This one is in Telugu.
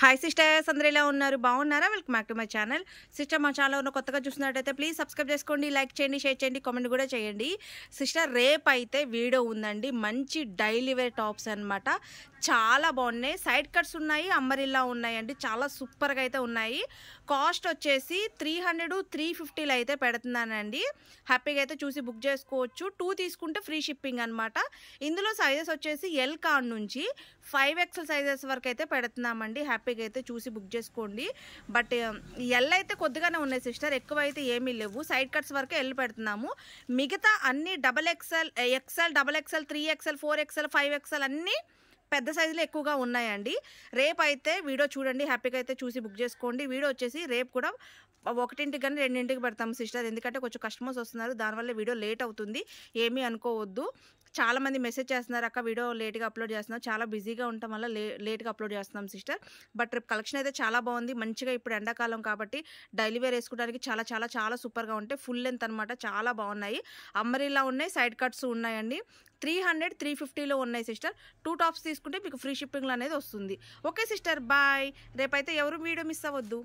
హాయ్ సిస్టర్స్, అందరూ ఎలా ఉన్నారు? బాగున్నారా? Welcome back to my channel. Sister, మా ఛానల్ కొత్తగా చూసినట్టయితే ప్లీజ్ సబ్స్క్రైబ్ చేసుకోండి, లైక్ చేయండి, షేర్ చేయండి, కామెంట్ కూడా చేయండి. సిస్టర్, రేపు అయితే వీడియో ఉందండి. మంచి డైలీ వేర్ టాప్స్ అనమాట. చాలా బాగున్నాయి. సైడ్ కట్స్ ఉన్నాయి, అంబరిల్లా ఉన్నాయండి. చాలా సూపర్గా అయితే ఉన్నాయి. కాస్ట్ వచ్చేసి 300-350 అయితే పెడుతున్నానండి. హ్యాపీగా అయితే చూసి బుక్ చేసుకోవచ్చు. 2 తీసుకుంటే ఫ్రీ షిప్పింగ్ అనమాట. ఇందులో సైజెస్ వచ్చేసి ఎల్ కాడ్ నుంచి 5XL సైజెస్ వరకు అయితే పెడుతున్నామండి. హ్యాపీగా అయితే చూసి బుక్ చేసుకోండి. బట్ ఎల్ అయితే కొద్దిగానే ఉన్నాయి సిస్టర్, ఎక్కువ అయితే ఏమీ లేవు. సైడ్ కట్స్ వరకు ఎల్ పెడుతున్నాము. మిగతా అన్ని XXL, XXL, 3XL, 4XL, 5XL అన్నీ పెద్ద సైజులో ఎక్కువగా ఉన్నాయండి. రేపు అయితే వీడియో చూడండి, హ్యాపీగా అయితే చూసి బుక్ చేసుకోండి. వీడియో వచ్చేసి రేపు కూడా 1ంటికి కానీ 2ంటికి పెడతాము సిస్టర్, ఎందుకంటే కొంచెం కస్టమర్స్ వస్తున్నారు, దానివల్ల వీడియో లేట్ అవుతుంది. ఏమీ అనుకోవద్దు. చాలామంది మెసేజ్ చేస్తున్నారు, అక్క వీడియో లేట్గా అప్లోడ్ చేస్తున్నారు. చాలా బిజీగా ఉండటం వల్ల లేట్గా అప్లోడ్ చేస్తున్నాం సిస్టర్. బట్ రేపు కలెక్షన్ అయితే చాలా బాగుంది. మంచిగా ఇప్పుడు ఎండాకాలం కాబట్టి డైలీ వేర్ వేసుకోవడానికి చాలా చాలా చాలా సూపర్గా ఉంటాయి. ఫుల్ లెంత్ అనమాట, చాలా బాగున్నాయి. అంబరిల్లా ఉన్నాయి, సైడ్ కట్స్ ఉన్నాయండి. 300-350లో ఉన్నాయి సిస్టర్. 2 టాప్స్ తీసుకుంటే మీకు ఫ్రీ షిప్పింగ్లో అనేది వస్తుంది. Okay sister, bye. రేపైతే ఎవరు వీడియో మిస్ అవ్వద్దు.